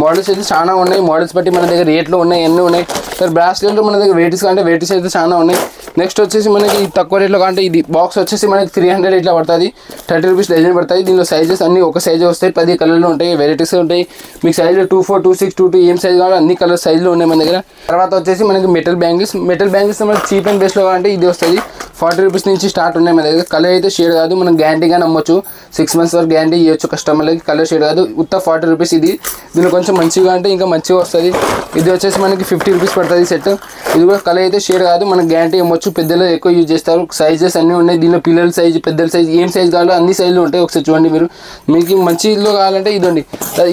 మోడల్స్ అయితే చాలా ఉన్నాయి. మోడల్స్ బట్టి మన దగ్గర రేట్లు ఉన్నాయి, అన్నీ ఉన్నాయి. సార్ బ్రాస్లెట్లో మన దగ్గర వెరైటీస్ అంటే వెరైటీస్ అయితే చాలా ఉన్నాయి. నెక్స్ట్ వచ్చేసి మనకి తక్కువ రేట్లో అంటే ఇది బాక్స్ వచ్చేసి మనకి 300 ఇట్లా పడుతుంది. 30 రూపీస్ డజన్ పడుతుంది. దీనిలో సైజెస్ అన్ని ఒక సైజు వస్తాయి. 10 కలర్లు ఉంటాయి. వెరైటీస్ ఉంటాయి. మీకు సైజులో 24, 26, 22 ఏం సైజు కావాలో అన్ని కలర్ సైజులు ఉన్నాయి మన దగ్గర. తర్వాత వచ్చేసి మనకి మెటల్ బ్యాంగిల్స్ మనకి చీప్ అండ్ బెస్ట్లో అంటే ఇది వస్తుంది. 40 రూపీస్ నుంచి స్టార్ట్ ఉన్నాయి మన దగ్గర. కలర్ అయితే షేడ్ కాదు. మనం గ్యారంటీగా నమ్మొచ్చు. 6 months వరకు గ్యారంటీ ఇవ్వచ్చు కస్టమర్లకి. కలర్ షేడ్ కాదు. ఉత్త 40 రూపీస్ ఇది. దీనిలో కొంచెం మంచిగా అంటే ఇంకా మంచిగా వస్తుంది. ఇది వచ్చేసి మనకి 50 రూపీస్ పడుతుంది సెట్. ఇది కూడా కలర్ అయితే షేడ్ కాదు. మనకి గ్యారంటీ ఇవ్వచ్చు. పెద్దలు ఎక్కువ యూజ్ చేస్తారు. సైజెస్ అన్నీ ఉన్నాయి. దీనిలో పిల్లల సైజు, పెద్దల సైజు ఏం సైజు కావాలో అన్ని సైజులు ఉంటాయి. ఒకసారి చూడండి మీరు. మీకు మంచిలో కావాలంటే ఇదండి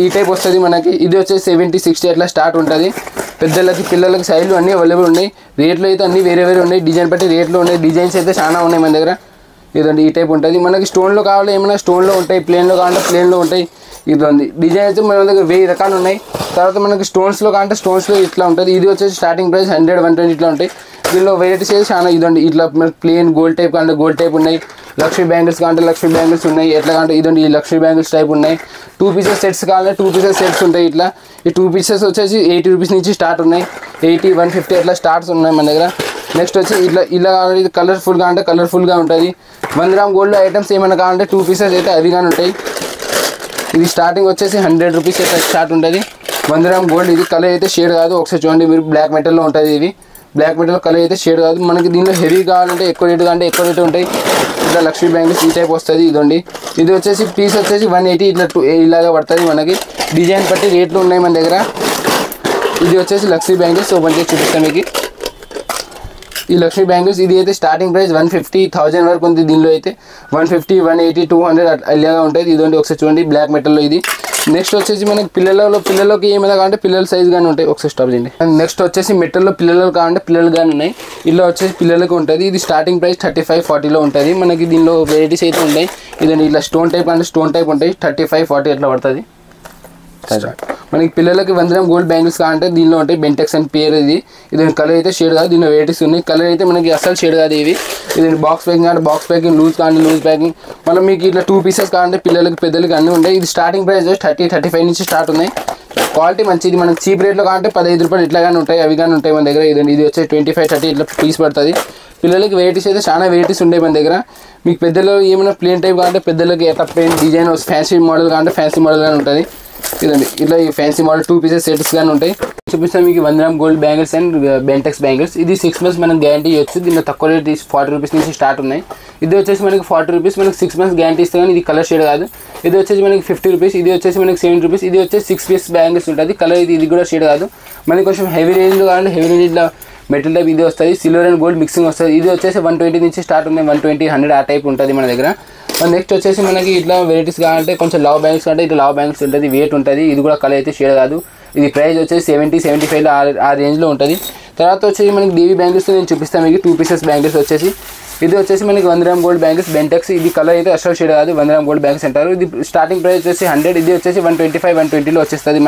ఈ టైప్ వస్తుంది మనకి. ఇది వచ్చేసి 70, 60 అట్లా స్టార్ట్ ఉంటుంది. పెద్దలకి పిల్లలకి సైజులు అన్నీ అవైలబుల్ ఉన్నాయి. రేట్లు అయితే అన్నీ వేరే ఉన్నాయి. డిజైన్ బట్టి రేట్లు ఉన్నాయి. డిజైన్స్ అయితే చాలా ఉన్నాయి మన దగ్గర. ఇదండి ఈ టైప్ ఉంటుంది. మనకి స్టోన్లో కావాలి ఏమైనా స్టోన్లో ఉంటాయి. ప్లేన్లో కావాలంటే ప్లేన్లో ఉంటాయి. ఇదండి డిజైన్ అయితే మన దగ్గర 1000 రకాలు ఉన్నాయి. తర్వాత మనకి స్టోన్స్లో కావాలంటే స్టోన్స్లో ఇట్లా ఉంటుంది. ఇది వచ్చేసి స్టార్టింగ్ ప్రైస్ 100, 120 ఇట్లా ఉంటాయి. దీనిలో వెరైటీస్ అయితే చాలా ఇదండి. ఇట్లా మనకి ప్లేన్ గోల్డ్ టైప్ కావాలంటే గోల్డ్ టైప్ ఉన్నాయి. లక్ష్మీ బ్యాంగిల్స్ కావాలంటే లక్ష్మీ బ్యాంగిల్స్ ఉన్నాయి. ఎట్లా కావాలంటే ఇదండి ఈ లక్ష్మీ బ్యాంగిల్స్ టైప్ ఉన్నాయి. 2 పీసెస్ సెట్స్ కావాలంటే 2 పీసెస్ సెట్స్ ఉంటాయి. ఇట్లా ఈ 2 పీసెస్ వచ్చేసి 80 రూపీస్ నుంచి స్టార్ట్ ఉన్నాయి. 80, 150 అట్లా స్టార్ట్స్ ఉన్నాయి మన దగ్గర. నెక్స్ట్ వచ్చి ఇలా కావాలంటే కలర్ఫుల్గా అంటే కలర్ఫుల్గా ఉంటుంది. 1 గ్రామ్ గోల్డ్ ఐటమ్స్ ఏమైనా కావాలంటే 2 పీసెస్ అయితే అవి కానీ ఉంటాయి. ఇది స్టార్టింగ్ వచ్చేసి 100 రూపీస్ అయితే స్టార్ట్ ఉంటుంది. 1 గ్రామ్ గోల్డ్. ఇది కలర్ అయితే షేడ్ కాదు. ఒకసారి చూడండి మీరు. బ్లాక్ మెటల్లో ఉంటుంది. ఇది బ్లాక్ మెటల్ కలర్ అయితే షేడ్ కాదు. మనకి దీనిలో హెవీ కావాలంటే ఎక్కువ రేటు కావాలంటే ఎక్కువ రేటు ఉంటాయి. ఇట్లా లక్ష్మీ బ్యాంగిల్స్ ఈ టైప్ వస్తుంది. ఇదండి ఇది వచ్చేసి పీస్ వచ్చేసి 180 ఇట్లా ఇలాగా పడుతుంది. మనకి డిజైన్ బట్టి రేట్లు ఉన్నాయి మన దగ్గర. ఇది వచ్చేసి లక్ష్మీ బ్యాంగిల్స్ ఓపెన్ చేసి చూపిస్తాను మీకు. ఈ లక్ష్మీ బ్యాంగిల్స్ ఇది అయితే స్టార్టింగ్ ప్రైస్ 150, 1000 వరకు ఉంది. దీనిలో అయితే 150, 180, 200 ఇలాగా ఉంటుంది. ఇదండి ఒకసారి చూడండి బ్లాక్ మెటల్లో ఇది. నెక్స్ట్ వచ్చేసి మనకి పిల్లలకి ఏమైనా కావాలంటే పిల్లల సైజ్ కానీ ఉంటాయి. ఒకసారి స్టాప్ చేయండి. నెక్స్ట్ వచ్చేసి మెటల్లో పిల్లలు కావాలంటే పిల్లలు కానీ ఉన్నాయి. ఇలా వచ్చేసి పిల్లలకి ఉంటుంది. ఇది స్టార్టింగ్ ప్రైస్ 35, 40లో ఉంటుంది. మనకి దీనిలో వెరైటీస్ అయితే ఉంటాయి. ఇదండి ఇట్లా స్టోన్ టైప్ అంటే స్టోన్ టైప్ ఉంటాయి. 35, 40 అట్లా పడుతుంది. మనకి పిల్లలకి 1 గ్రామ్ గోల్డ్ బ్యాంగిల్స్ కావాలంటే దీనిలో ఉంటాయి. బెంటెక్స్ అని పేరు. ఇది కలర్ అయితే షేడ్ కాదు. దీనిలో వెరైటీస్ ఉన్నాయి. కలర్ అయితే మనకి అసలు షేడ్ కాదు. ఇది బాక్స్ ప్యాకింగ్ అంటే బాక్స్ ప్యాకింగ్, లూజ్ కావాలంటే లూజ్ ప్యాకింగ్. మనం మీకు ఇట్లా 2 పీసెస్ కావాలంటే పిల్లలకి పెద్దలకి అన్నీ ఉంటాయి. ఇది స్టార్టింగ్ ప్రైస్ 30, 35 నుంచి స్టార్ట్ ఉన్నాయి. క్వాలిటీ మంచిది. మనకి చీప్ రేట్లో కావాలంటే 15 రూపాయలు ఇట్లా కానీ ఉంటాయి. అవి కానీ ఉంటాయి మన దగ్గర. ఇది వచ్చి 25, 30 ఇట్లా పీస్ పడుతుంది. పిల్లలకి వెరైటీస్ అయితే చాలా వెరైటీస్ ఉంటాయి మన దగ్గర. మీకు పెద్దలు ఏమైనా ప్లేన్ టైప్ కావాలంటే పెద్దలకి ఎట్లా ప్లేన్ డిజైన్ ఫ్యాన్సీ మోడల్ కావాలంటే ఫ్యాన్సీ మోడల్ కానీ ఉంటుంది. ఇదండి ఇట్లా ఈ ఫ్యాన్సీ మోడల్ 2 పీసెస్ సెట్స్ కానీ ఉంటాయి. చూపిస్తాను మీకు 1 gram gold bangles and Bentex bangles. ఇది 6 months మనకు గ్యారంటీ ఇవ్వచ్చు. దీనిలో తక్కువ రేట్ 40 రూపీస్ నుంచి స్టార్ట్ ఉన్నాయి. ఇది వచ్చేసి మనకి 40 రూపీస్, మనకి 6 months గ్యారంటీ ఇస్తే కానీ ఇది కలర్ షేడ్ కాదు. ఇది వచ్చేసి మనకి 50 రూపీస్, ఇది వచ్చేసి మనకి 70 రూపీస్. ఇది వచ్చేసి 6 piece బ్యాంగిల్స్ ఉంటుంది. కలర్ ఇది కూడా షేడ్ కాదు. మనకి కొంచెం హెవీ రేంజ్లో కావాలంటే హెవీ రేంజ్లో మెటల్ టైప్ ఇది వస్తుంది. సిల్వర్ అండ్ గోల్డ్ మిక్సింగ్ వస్తుంది. ఇది వచ్చేసి 120 నుంచి స్టార్ట్ ఉంది. 120, 100 ఆ టైప్ ఉంటుంది మన దగ్గర. నెక్స్ట్ వచ్చేసి మనకి ఇట్లా వెరైటీస్ కావాలంటే కొంచెం లావ్ బ్యాంగిల్స్ అంటే ఇట్లా లావ్ బ్యాంగిల్స్ ఉంటుంది, వెయిట్ ఉంటుంది. ఇది కూడా కలర్ అయితే షేడ్ కాదు. ఇది ప్రైస్ వచ్చేసి 70-75 ఆ రేంజ్లో ఉంటుంది. తర్వాత వచ్చేసి మనకి డీవీ బ్యాంగిల్స్ నేను చూపిస్తాను మీకు. 2 pieces బ్యాంగిల్స్ వచ్చేసి ఇది వచ్చేసి మనకి 1 గ్రామ్ గోల్డ్ బ్యాంగిల్స్ బెంటెక్స్. ఇది కలర్ అయితే అసలు షేడ్ కాదు. 1 గ్రామ్ గోల్డ్ బ్యాంగిల్స్ అంటారు. ఇది స్టార్టింగ్ ప్రైస్ వచ్చేసి 100. ఇది వచ్చేసి 125-120లో వచ్చేస్తుంది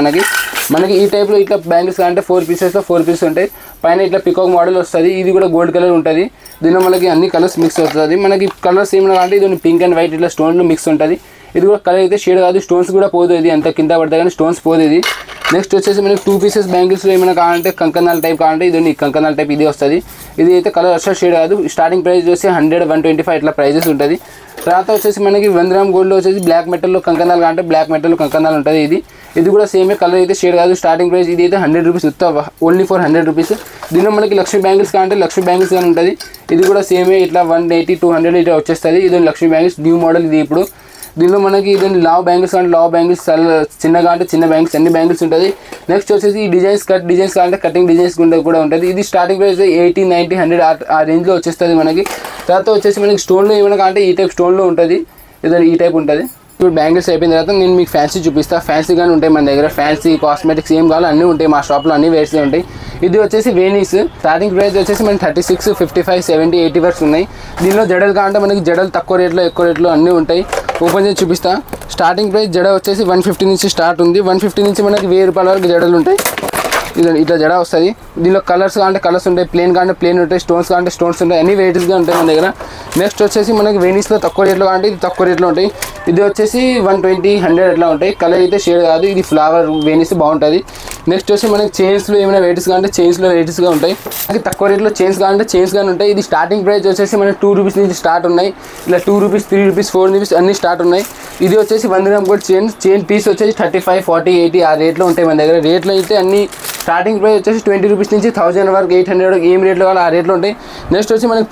మనకి ఈ టైప్లో ఇట్లా బ్యాంగిల్స్ అంటే 4 pieces 4 pieces ఉంటాయి. పైన ఇట్లా పికాక్ మోడల్ వస్తుంది. ఇది కూడా గోల్డ్ కలర్ ఉంటుంది. దీనిలో మనకి అన్ని కలర్స్ మిక్స్ అవుతుంది. మనకి కలర్స్ ఏమైనా అంటే ఇది పింక్ అండ్ వైట్ ఇట్లా స్టోన్లు మిక్స్ ఉంటుంది. ఇది కూడా కలర్ అయితే షేడ్ కాదు. స్టోన్స్ కూడా పోదు. ఇది అంత కింద పడతాయి కానీ స్టోన్స్ పోదు ఇది. నెక్స్ట్ వచ్చేసి మనకి 2 pieces బ్యాంగిల్స్లో ఏమైనా కావాలంటే కంకనాల్ టైప్ కావాలంటే ఇది కంకనాల్ టైప్ ఇది వస్తుంది. ఇది అయితే కలర్ అసలు షేడ్ కాదు. స్టార్టింగ్ ప్రైస్ వచ్చి 100-125 ఇట్లా ప్రైజెస్ ఉంటుంది. తర్వాత వచ్చేసి మనకి 1 గ్రామ్ గోల్డ్లో వచ్చేసి బ్లాక్ మెటల్లో కంకనాలు కావాలంటే బ్లాక్ మెటల్లో కంకనాలు ఉంటుంది. ఇది కూడా సేమే కలర్ అయితే షేడ్ కాదు. స్టార్టింగ్ ప్రైస్ ఇది అయితే 100 రూపీస్ ఓన్లీ ఫర్ 100 రూపీస్. దీనిలో మనకి లక్ష్మీ బ్యాంగిల్స్ కావాలంటే లక్ష్మీ బ్యాంగిల్స్ కానీ ఉంటుంది. ఇది కూడా సేమే ఇట్లా 180-200 ఇట్లా వచ్చేస్తుంది. ఇది లక్ష్మీ బ్యాంగిల్స్ న్యూ మోడల్ ఇది. ఇప్పుడు దీనిలో మనకి ఇది లావ్ బ్యాంగిల్స్ అంటే లావ్ బ్యాంగిల్స్, చిన్నగా అంటే చిన్న బ్యాంగిల్స్, అన్ని బ్యాంగిల్స్ ఉంటుంది. నెక్స్ట్ వచ్చేసి ఈ డిజైన్స్ డిజైన్స్ కావాలంటే కటింగ్ డిజైన్స్ కూడా ఉంటుంది. ఇది స్టార్టింగ్ ప్రైస్ 80-90-100 ఆ రేంజ్లో వచ్చేస్తుంది మనకి. తర్వాత వచ్చేసి మనకి స్టోన్లో ఏమైనా కావాలంటే ఈ టైప్ స్టోన్లో ఉంటుంది. ఇది ఈ టైప్ ఉంటుంది. ఇప్పుడు బ్యాంగిల్స్ అయిపోయిన తర్వాత నేను మీకు ఫ్యాన్సీ చూపిస్తాను. ఫ్యాన్సీ కానీ ఉంటాయి మన దగ్గర. ఫ్యాన్సీ కాస్మెటిక్స్ ఏం కావాలో అన్నీ ఉంటాయి మా షాప్లో. అన్ని వేర్స్ ఉంటాయి. ఇది వచ్చేసి వేనీస్. స్టార్టింగ్ ప్రైస్ వచ్చేసి మనకి 36, 55, 70, 80 వరకు ఉన్నాయి. దీనిలో జడలు కావాలంటే మనకి జడలు తక్కువ రేట్లో ఎక్కువ రేట్లో అన్నీ ఉంటాయి. ఓపెన్ చేసి చూపిస్తా. స్టార్టింగ్ ప్రైస్ జడ వచ్చేసి 150 నుంచి స్టార్ట్ ఉంది. 150 నుంచి మనకి 1000 రూపాయల వరకు జడలు ఉంటాయి. ఇట్లా జడ వస్తుంది. దీనిలో కలర్స్ కావాలంటే కలర్స్ ఉంటాయి, ప్లేన్ కావాలంటే ప్లేన్ ఉంటాయి, స్టోన్స్ కావాలంటే స్టోన్స్ ఉంటాయి. అన్ని వెరైటీస్గా ఉంటాయి మన దగ్గర. నెక్స్ట్ వచ్చేసి మనకి వెనీస్లో తక్కువ రేట్లో కావాలంటే ఇది తక్కువ రేట్లో ఉంటాయి. ఇది వచ్చేసి 120, 100 అట్లా ఉంటాయి. కలర్ అయితే షేడ్ కాదు. ఇది ఫ్లవర్ వెనీస్ బాగుంటుంది. నెక్స్ట్ వచ్చి మనకి చైన్స్లో ఏమైనా వెరైటీస్ కావాలంటే చైన్స్లో వెరైటీస్గా ఉంటాయి. మనకి తక్కువ రేట్లో చైన్స్ కావాలంటే చైన్స్ కానీ ఉంటాయి. ఇది స్టార్టింగ్ ప్రైస్ వచ్చేసి మనకి 2 రూపీస్ నుంచి స్టార్ట్ ఉన్నాయి. ఇలా 2 రూపీస్, 3 రూపీస్, 4 రూపీస్ అన్ని స్టార్ట్ ఉన్నాయి. ఇది వచ్చేసి 1 గ్రామ్ గోల్డ్ చైన్ పీస్ వచ్చేసి 35, 40, 80 ఆ రేట్లో ఉంటాయి మన దగ్గర. రేట్లో అయితే అన్ని స్టార్టింగ్ ప్రైస్ వచ్చేసి 20 రూపీస్ నుంచి 1000 వరకు, 800 వరకు ఏం రేట్లో కావాలి ఆ రేట్లో ఉంటాయి. నెక్స్ట్ వచ్చి మనకి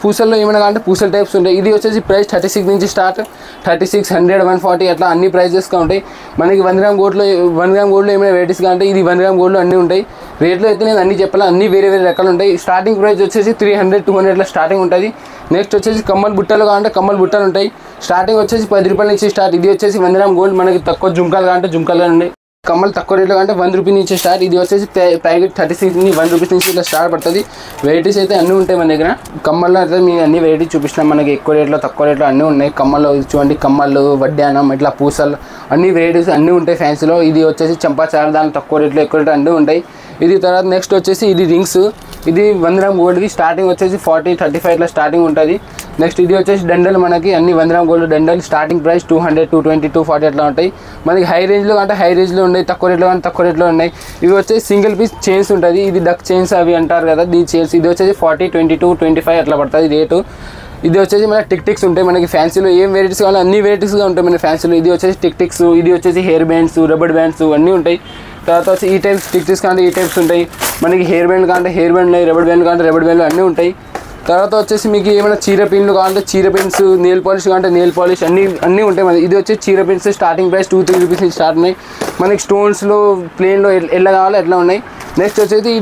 పూసల్లో ఏమైనా కావాలంటే పూసల టైప్స్ ఉంటాయి. ఇది వచ్చేసి ప్రైస్ 36 నుంచి స్టార్ట్. 36, 100, 140 అట్లా అన్ని ప్రైజెస్గా ఉంటాయి. మనకి 1 గ్రామ్ గోల్డ్లో ఏమైనా వెరైటీస్ కావాలంటే ఇది 1 గ్రామ్ గోల్డ్లో అన్నీ ఉంటాయి. రేట్లో అయితే నేను అన్ని చెప్పాలి. అన్ని వేరే వేరే రకాలు ఉంటాయి. స్టార్టింగ్ ప్రైస్ వచ్చేసి 300, 200 అట్లా స్టార్టింగ్ ఉంటుంది. నెక్స్ట్ వచ్చేసి కమ్మల్ బుట్టలు కావాలంటే కమ్మల్ బుట్టలు ఉంటాయి. స్టార్టింగ్ వచ్చేసి 10 రూపాయల నుంచి స్టార్ట్. ఇది వచ్చేసి 1 గ్రామ్ గోల్డ్. మనకి తక్కువ జుంకాలు కావాలంటే జుంకాలు ఉంటాయి. కమ్మలు తక్కువ రేట్లో అంటే 1 రూపీ నుంచి స్టార్ట్. ఇది వచ్చేసి ప్యాకెట్ 36 నుంచి 1 రూపీస్ నుంచి ఇట్లా స్టార్ట్ పడుతుంది. వెరైటీస్ అయితే అన్నీ ఉంటాయి మన దగ్గర. కమ్మల్లో అయితే మేము అన్ని వెరైటీస్ చూపిస్తున్నాం. మనకి ఎక్కువ రేట్లో తక్కువ రేట్లో అన్నీ ఉన్నాయి. కమ్మల్లో చూడండి, కమ్మలు, వడ్డానం, ఇట్లా పూసలు అన్ని వెరైటీస్ అన్నీ ఉంటాయి ఫ్యాన్సీలో. ఇది వచ్చేసి చంపాచారు, దాని తక్కువ రేట్లో ఎక్కువ రేట్లో అన్నీ ఉంటాయి. ఇది తర్వాత నెక్స్ట్ వచ్చేసి ఇది రింగ్స్. ఇది 1 గ్రామ్ గోల్డ్ది. స్టార్టింగ్ వచ్చేసి 40, 35 ఇట్లా స్టార్టింగ్ ఉంటుంది. నెక్స్ట్ ఇది వచ్చేసి దండలు. మనకి అన్ని 1 గ్రామ్ గోల్డ్ దండలు. స్టార్టింగ్ ప్రైస్ 200, 220, 240 అట్లా ఉంటాయి. మనకి హై రేంజ్లో అంటే హై రేంజ్లో ఉన్నాయి, తక్కువ రేట్లో కానీ తక్కువ రేట్లో ఉన్నాయి. ఇవి వచ్చేసి సింగిల్ పీస్ చైన్స్ ఉంటుంది. ఇది డక్ చైన్స్ అవి అంటారు కదా, దీని చైన్స్. ఇది వచ్చేసి 40, 22, 25 అట్లా పడుతుంది రేటు. ఇది వచ్చేసి మన టిక్స్ ఉంటాయి. మనకి ఫ్యాన్సీలో ఏం వెరైటీస్ కావాలో అన్ని వెరైటీస్గా ఉంటాయి మన ఫ్యాన్సీలో. ఇది వచ్చేసి టిక్స్, ఇది వచ్చేసి హెయిర్ బ్యాండ్స్, రబ్బర్ బ్యాండ్స్ అన్నీ ఉంటాయి. తర్వాత వచ్చి ఈ టైప్స్ టిక్స్ కావాలంటే ఈ టైప్స్ ఉంటాయి. మనకి హెయిర్ బ్యాండ్ కావాలంటే హెయిర్ బ్యాండ్ ఉన్నాయి, రబ్బర్ బ్యాండ్ కావాలంటే రబ్బర్ బ్యాండ్లు అన్నీ ఉంటాయి. తర్వాత వచ్చేసి మీకు ఏమైనా చీర పిన్లు కావాలంటే చీర పిన్స్, నెయిల్ పాలిష్ కావాలంటే నెయిల్ పాలిష్ అన్నీ ఉంటాయి మనకి. ఇది వచ్చి చీర పిన్స్ స్టార్టింగ్ ప్రైస్ 2-3 రూపీస్ నుంచి స్టార్ట్ ఉన్నాయి. మనకి స్టోన్స్లో ప్లేన్లో ఎలా కావాలో ఎట్లా ఉన్నాయి. నెక్స్ట్ వచ్చేసి ఈ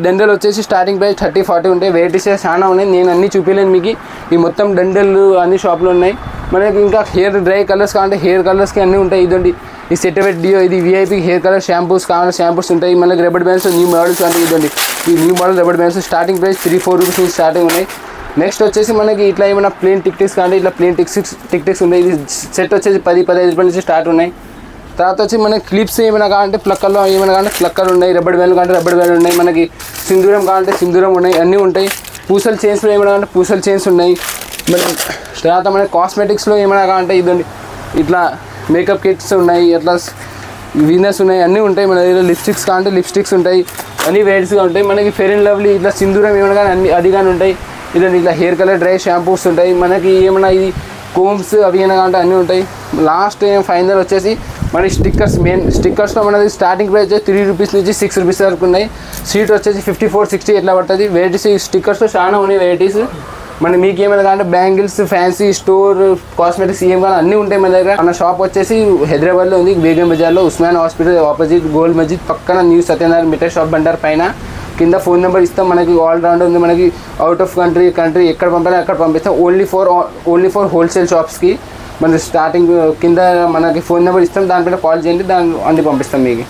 దండలు వచ్చేసి స్టార్టింగ్ ప్రైస్ 30, 40 ఉంటాయి. వెరైటీస్ చాలా ఉన్నాయి. నేను అన్నీ చూపించలేను మీకు. ఈ మొత్తం దండలు అన్ని షాప్లో ఉన్నాయి. మనకి ఇంకా హెయిర్ డ్రై కలర్స్ కావాలంటే హెయిర్ కలర్స్కి అన్నీ ఉంటాయి. ఇదండి ఈ సెటివేట్ డియో, ఇది విఐపి హెయిర్ కలర్ షాంపూస్ కావాలంటే షాంపూస్ ఉంటాయి. మనకి రబ్బర్ బ్యాండ్స్ న్యూ మోడల్స్ అంటే ఇదండి ఈ new model rubber bands. Starting price 3-4 rupees నుంచి స్టార్టింగ్ ఉన్నాయి. నెక్స్ట్ వచ్చేసి మనకి ఇట్లా ఏమైనా ప్లేన్ టిక్స్ కావాలంటే ఇట్లా ప్లేన్ టిక్స్ ఉన్నాయి. ఇది సెట్ వచ్చేసి 10-15 రూపాయల నుంచి స్టార్ట్ ఉన్నాయి. తర్వాత వచ్చి మనకి క్లిప్స్ ఏమైనా కావాలంటే ప్లక్కర్లో ఏమైనా కావాలంటే ప్లక్కర్ ఉన్నాయి. రబ్బర్ బ్యాండ్లు కావాలంటే రబ్బర్ బ్యాండ్ ఉన్నాయి. మనకి సింధూరం కావాలంటే సింధూరం ఉన్నాయి. అన్నీ ఉంటాయి. పూసల చైన్స్లో ఏమైనా కావాలంటే పూసల చైన్స్ ఉన్నాయి. మన తర్వాత మనకి కాస్మెటిక్స్లో ఏమైనా కావాలంటే ఇదండి ఇట్లా మేకప్ కిట్స్ ఉన్నాయి, అట్లా వీనర్స్ ఉన్నాయి, అన్నీ ఉంటాయి మన దగ్గర. లిప్స్టిక్స్ కావాలంటే లిప్స్టిక్స్ ఉంటాయి. అన్ని వెరైటీస్గా ఉంటాయి. మనకి ఫెయిర్ అండ్ లవ్లీ ఇట్లా సింధూరం ఏమైనా కానీ అన్ని అది కానీ ఉంటాయి. ఇదండి ఇట్లా హెయిర్ కలర్ డ్రై షాంపూస్ ఉంటాయి. మనకి ఏమైనా ఇది కోమ్స్ అవి ఏమైనా కావాలంటే అన్నీ ఉంటాయి. లాస్ట్ ఫైనల్ వచ్చేసి మన స్టిక్కర్స్ మెయిన్ స్టిక్కర్స్లో మనది స్టార్టింగ్ ప్రైస్ వచ్చి 3 రూపీస్ నుంచి 6 రూపీస్ వరకు ఉన్నాయి. సీట్ వచ్చేసి 54-60 ఎట్లా పడుతుంది. వెరైటీస్ ఈ స్టిక్కర్స్లో చాలా ఉన్నాయి వెరైటీస్. మన మీకు ఏమైనా కానీ బ్యాంగిల్స్, ఫ్యాన్సీ స్టోర్, కాస్మెటిక్స్ ఏం కానీ అన్నీ ఉంటాయి మన దగ్గర. మన షాప్ వచ్చేసి హైదరాబాద్లో ఉంది, బేగం బజార్లో, ఉస్మాన్ హాస్పిటల్ ఆపోజిట్, గోల్డ్ మస్జిద్ పక్కన, న్యూ సత్యనారాయణ మిఠాయి షాప్ బండార్ పైన. కింద ఫోన్ నెంబర్ ఇస్తాం. మనకి ఆల్ రౌండ్ ఉంది. మనకి అవుట్ ఆఫ్ కంట్రీ ఎక్కడ పంపాలి అక్కడ పంపిస్తాం. ఓన్లీ ఫర్ హోల్సేల్ షాప్స్కి. మన స్టార్టింగ్ కింద మనకి ఫోన్ నెంబర్ ఇస్తాం, దానిపైన కాల్ చేయండి, దాన్ని అన్ని పంపిస్తాం మీకు.